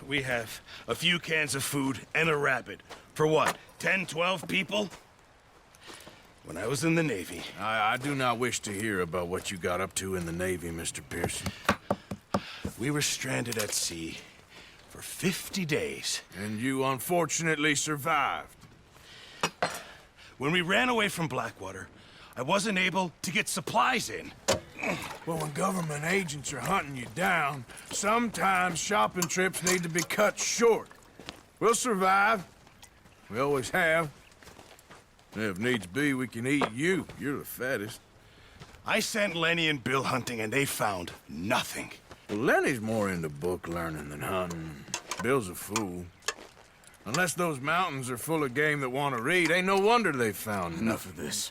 We have a few cans of food and a rabbit. For what, 10, 12 people? When I was in the Navy... I do not wish to hear about what you got up to in the Navy, Mr. Pearson. We were stranded at sea for 50 days. And you unfortunately survived. When we ran away from Blackwater, I wasn't able to get supplies in. Well, when government agents are hunting you down, sometimes shopping trips need to be cut short. We'll survive. We always have. And if needs be, we can eat you. You're the fattest. I sent Lenny and Bill hunting, and they found nothing. Well, Lenny's more into book learning than hunting. Bill's a fool. Unless those mountains are full of game that want to read, ain't no wonder they found Enough of this.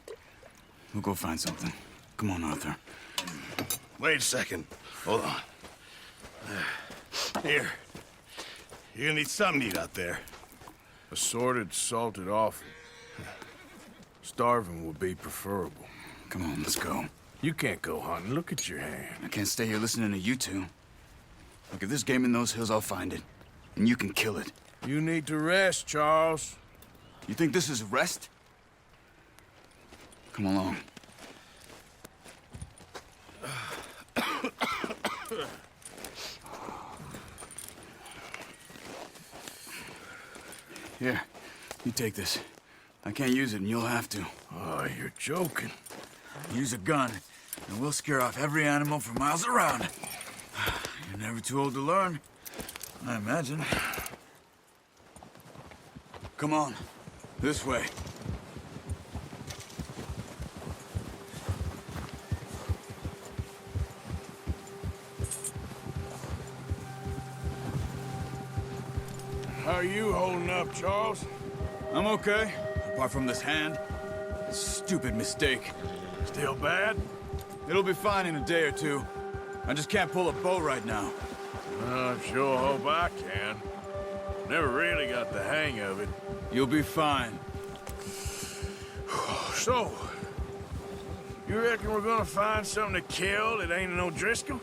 We'll go find something. Come on, Arthur. Wait a second. Hold on. Here. You're gonna need something to eat out there. Assorted, salted offal. Starving would be preferable. Come on, let's go. You can't go hunting. Look at your hand. I can't stay here listening to you two. Look, if there's game in those hills, I'll find it. And you can kill it. You need to rest, Charles. You think this is rest? Come along. Here, you take this. I can't use it, and you'll have to. Oh, you're joking. Use a gun, and we'll scare off every animal for miles around. You're never too old to learn, I imagine. Come on, this way. How are you holding up, Charles? I'm okay, apart from this hand. Stupid mistake. Still bad? It'll be fine in a day or two. I just can't pull a bow right now. I sure hope I can. Never really got the hang of it. You'll be fine. So, you reckon we're gonna find something to kill that ain't no Driscoll?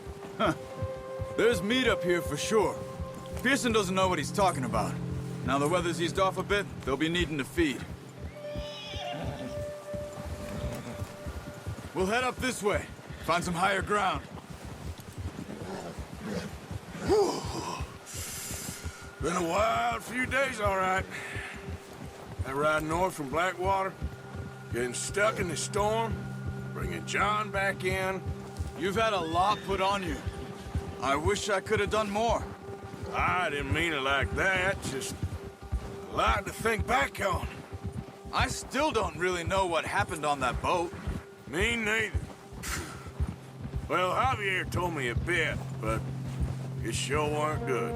There's meat up here for sure. Pearson doesn't know what he's talking about. Now the weather's eased off a bit, they'll be needing to feed. We'll head up this way. Find some higher ground. Been a wild few days, all right. That ride north from Blackwater, getting stuck in the storm, bringing John back in. You've had a lot put on you. I wish I could have done more. I didn't mean it like that, just a lot to think back on. I still don't really know what happened on that boat. Me neither. Well, Javier told me a bit, but it sure weren't good.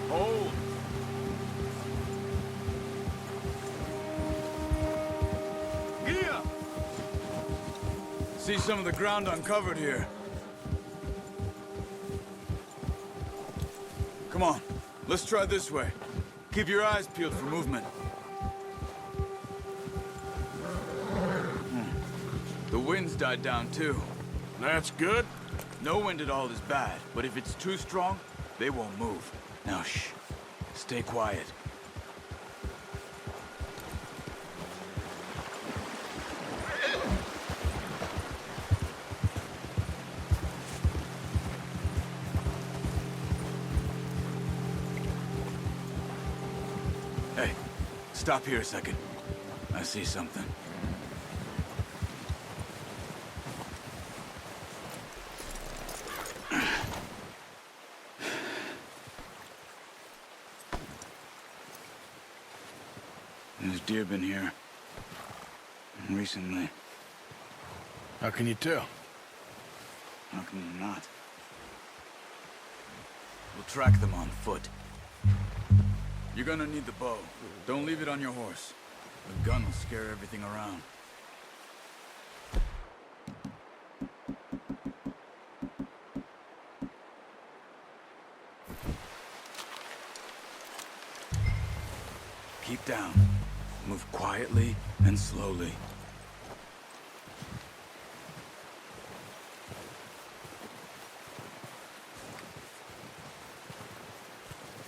Hold. Giddy up! See some of the ground uncovered here. Come on, let's try this way. Keep your eyes peeled for movement. The wind's died down too. That's good. No wind at all is bad, but if it's too strong, they won't move. Now shh, stay quiet. Hey, stop here a second. I see something. There's deer been here. recently. How can you tell? How can you not? We'll track them on foot. You're gonna need the bow. Don't leave it on your horse. The gun will scare everything around. Keep down. Move quietly and slowly.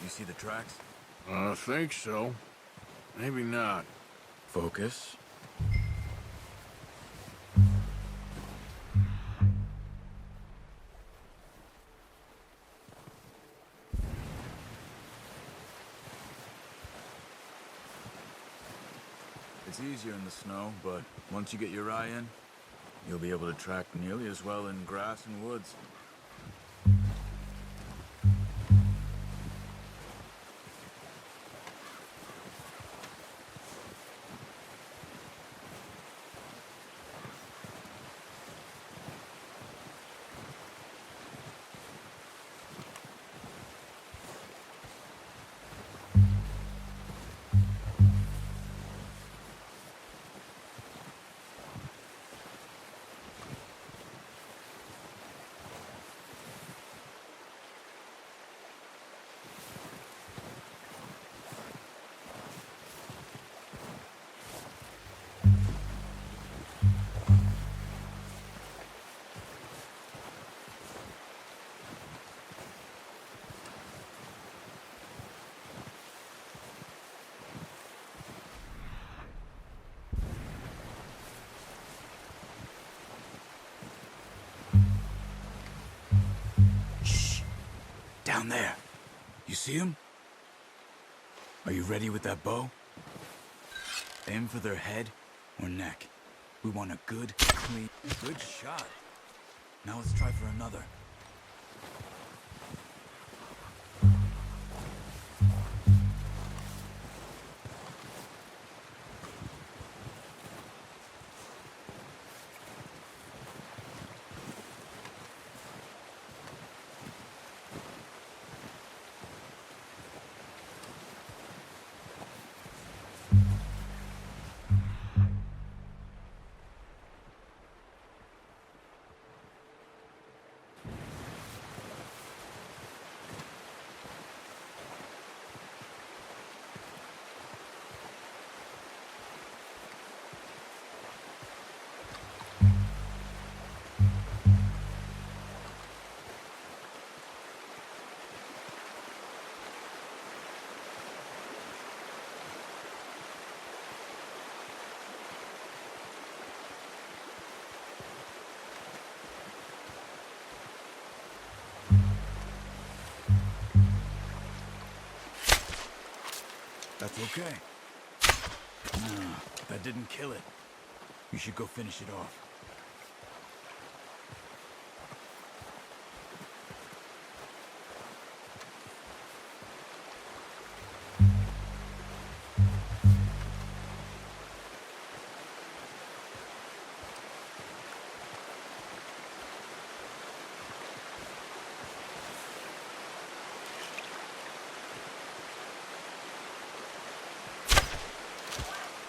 You see the tracks? I think so. Maybe not. Focus. It's easier in the snow, but once you get your eye in, you'll be able to track nearly as well in grass and woods. Down there. You see him? Are you ready with that bow? Aim for their head or neck. We want a good, clean... Good shot. Now let's try for another. That's okay. No, that didn't kill it. You should go finish it off.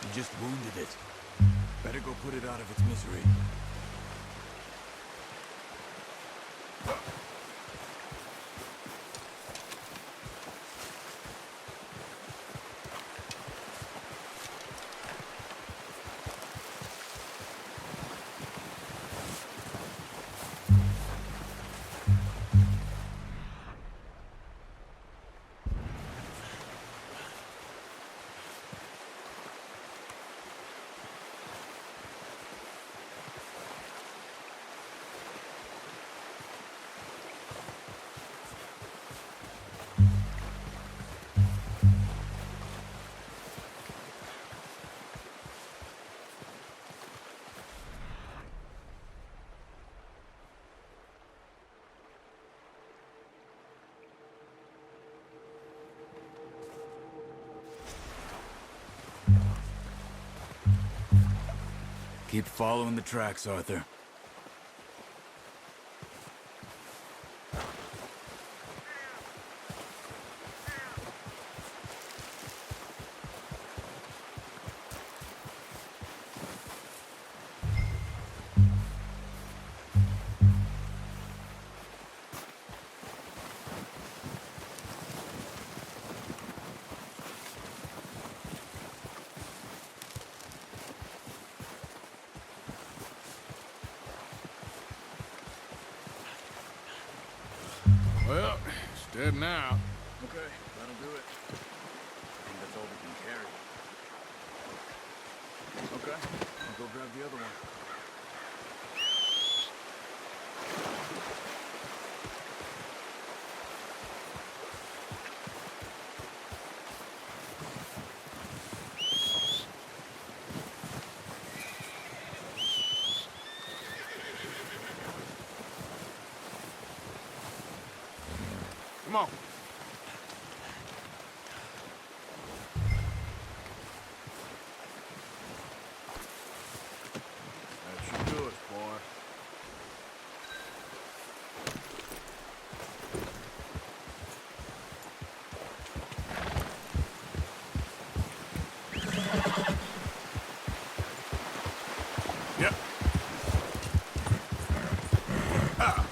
You just wounded it. Better go put it out of its misery. Keep following the tracks, Arthur. Well, it's dead now. Okay, that'll do it. I think that's all we can carry. Okay, I'll go grab the other one. Come on. That should do it, boy. Yep. Ah.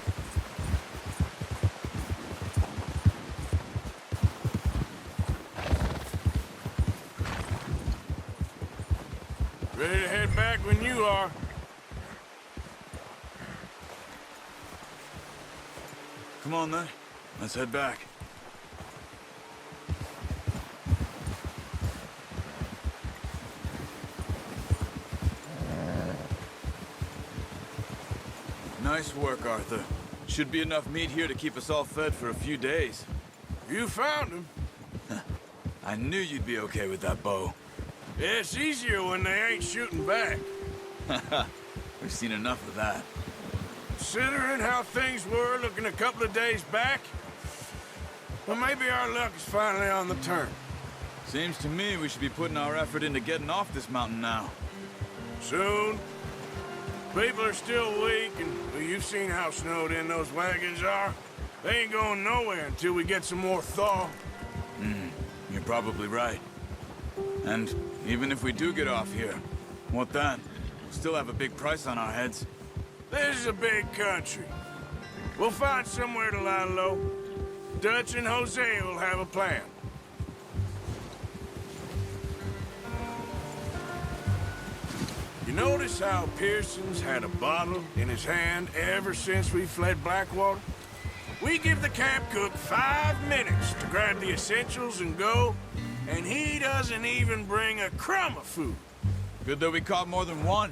Ready to head back when you are. Come on, then. Let's head back. Nice work, Arthur. Should be enough meat here to keep us all fed for a few days. You found him. I knew you'd be okay with that bow. Yeah, it's easier when they ain't shooting back. We've seen enough of that. Considering how things were looking a couple of days back, well, maybe our luck is finally on the turn. Seems to me we should be putting our effort into getting off this mountain now. Soon. People are still weak, and well, you've seen how snowed in those wagons are. They ain't going nowhere until we get some more thaw. You're probably right. And even if we do get off here, what then? We'll still have a big price on our heads. This is a big country. We'll find somewhere to lie low. Dutch and Jose will have a plan. You notice how Pearson's had a bottle in his hand ever since we fled Blackwater? We give the camp cook 5 minutes to grab the essentials and go, and he doesn't even bring a crumb of food. Good that we caught more than one.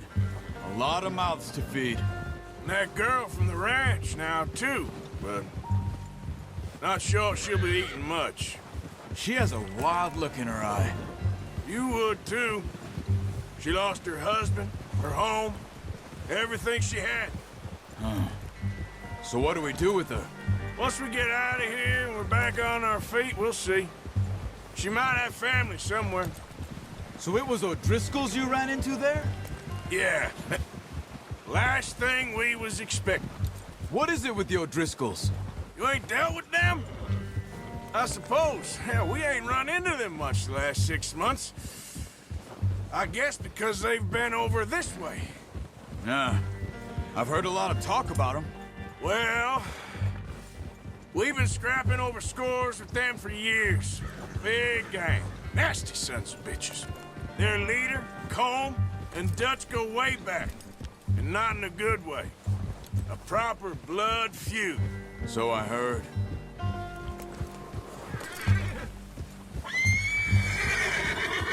A lot of mouths to feed. And that girl from the ranch now, too, but not sure she'll be eating much. She has a wild look in her eye. You would, too. She lost her husband, her home, everything she had. So what do we do with her? Once we get out of here and we're back on our feet, we'll see. She might have family somewhere. So it was O'Driscoll's you ran into there? Yeah. Last thing we was expecting. What is it with the O'Driscolls? You ain't dealt with them? I suppose. Hell, we ain't run into them much the last 6 months. I guess because they've been over this way. Yeah. I've heard a lot of talk about them. Well, we've been scrapping over scores with them for years. Big gang. Nasty sons of bitches. Their leader, Combe, and Dutch go way back. And not in a good way. A proper blood feud. So I heard.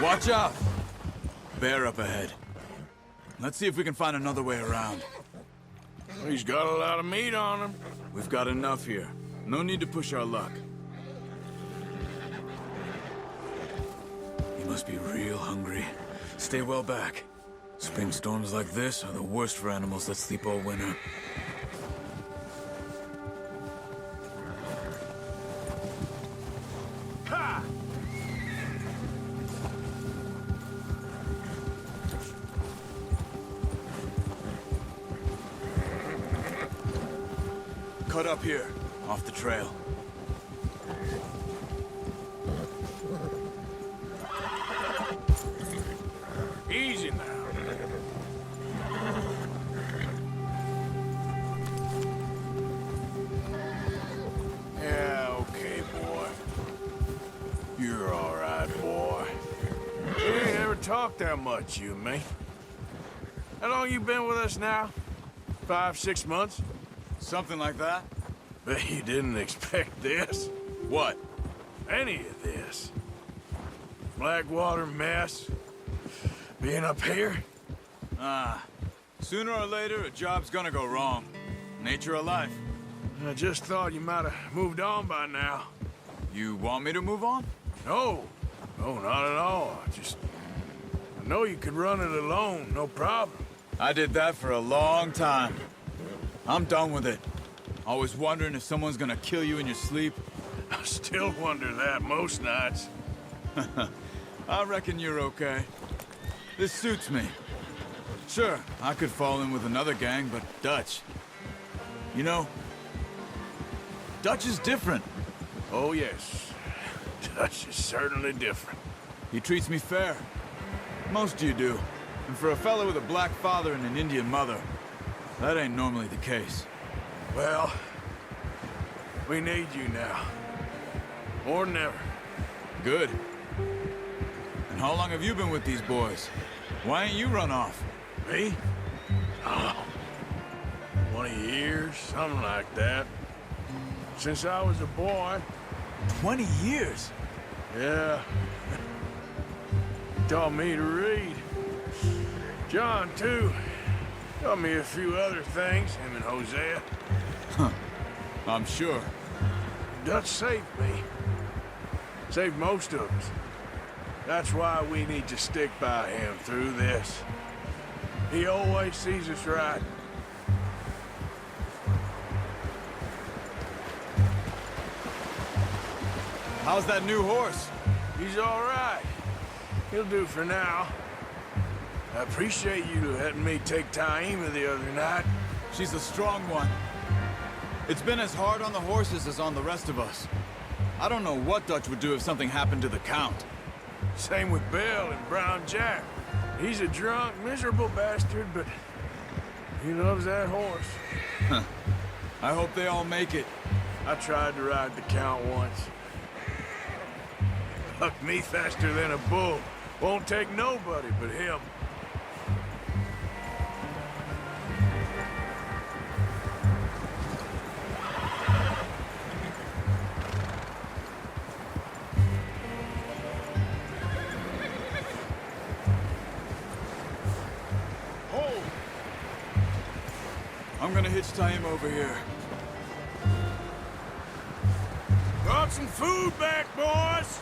Watch out! Bear up ahead. Let's see if we can find another way around. He's got a lot of meat on him. We've got enough here. No need to push our luck. You must be real hungry. Stay well back. Spring storms like this are the worst for animals that sleep all winter. Ha! cut up here, off the trail. Easy now. Yeah, okay, boy. You're all right, boy. We ain't never talked that much, you and me. How long you been with us now? 5, 6 months? Something like that? Bet you didn't expect this. What? Any of this. Blackwater mess. Being up here? Sooner or later, a job's gonna go wrong. Nature of life. I just thought you might have moved on by now. You want me to move on? No. No, not at all. I know you could run it alone, no problem. I did that for a long time. I'm done with it. Always wondering if someone's gonna kill you in your sleep. I still wonder that most nights. I reckon you're okay. This suits me. Sure, I could fall in with another gang, but Dutch... You know, Dutch is different. Oh, yes. Dutch is certainly different. He treats me fair. Most of you do. And for a fella with a black father and an Indian mother, that ain't normally the case. Well, we need you now. More than ever. Good. And how long have you been with these boys? Why ain't you run off? Me? Oh, 20 years, something like that. Since I was a boy. 20 years? Yeah. Taught me to read. John, too. Taught me a few other things, him and Hosea. I'm sure. Dutch saved me. Saved most of us. That's why we need to stick by him through this. He always sees us right. How's that new horse? He's all right. He'll do for now. I appreciate you letting me take Taima the other night. She's a strong one. It's been as hard on the horses as on the rest of us. I don't know what Dutch would do if something happened to the Count. Same with Bill and Brown Jack. He's a drunk, miserable bastard, but he loves that horse. I hope they all make it. I tried to ride the Count once. Bucked me faster than a bull. Won't take nobody but him. I'm gonna hitch Taima over here. Brought some food back, boys!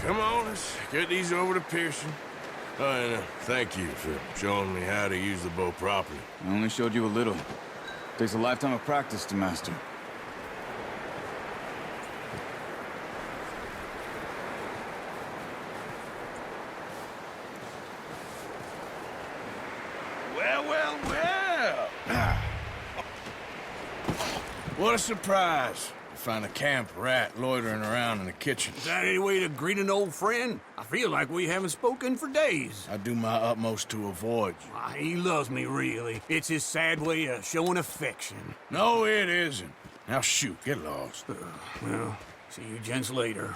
Come on, let's get these over to Pearson. And thank you for showing me how to use the bow properly. I only showed you a little. Takes a lifetime of practice to master. Well. What a surprise. To find a camp rat loitering around in the kitchen. Is that any way to greet an old friend? I feel like we haven't spoken for days. I do my utmost to avoid you. He loves me, really. It's his sad way of showing affection. No, it isn't. Now shoot, get lost. Well, see you gents later.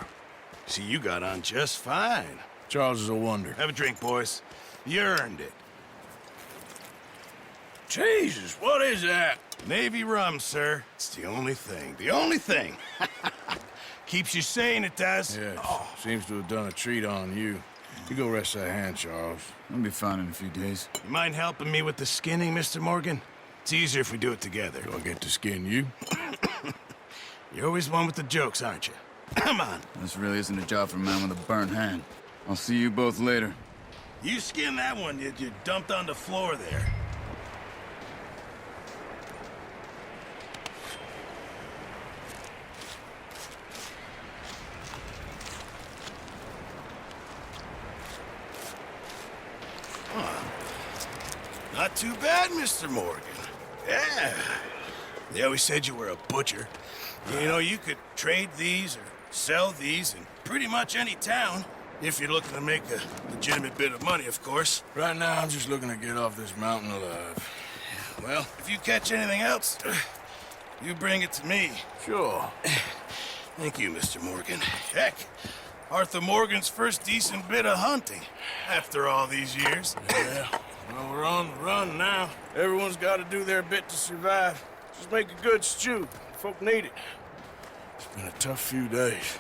See, you got on just fine. Charles is a wonder. Have a drink, boys. You earned it. Jesus, what is that? Navy rum, sir. It's the only thing. The only thing. Keeps you sane, it does. Yes, seems to have done a treat on you. You go rest that hand, Charles. I'll be fine in a few days. You mind helping me with the skinning, Mr. Morgan? It's easier if we do it together. Do I get to skin you? You're always one with the jokes, aren't you? Come on. This really isn't a job for a man with a burnt hand. I'll see you both later. You skin that one you dumped on the floor there. not too bad, Mr. Morgan. Yeah. They always said you were a butcher. You know, you could trade these or sell these in pretty much any town, if you're looking to make a legitimate bit of money, of course. Right now, I'm just looking to get off this mountain alive. Well, if you catch anything else, you bring it to me. Sure. Thank you, Mr. Morgan. Heck, Arthur Morgan's first decent bit of hunting after all these years. Yeah. Well, we're on the run now. Everyone's got to do their bit to survive. Just make a good stew. Folk need it. It's been a tough few days.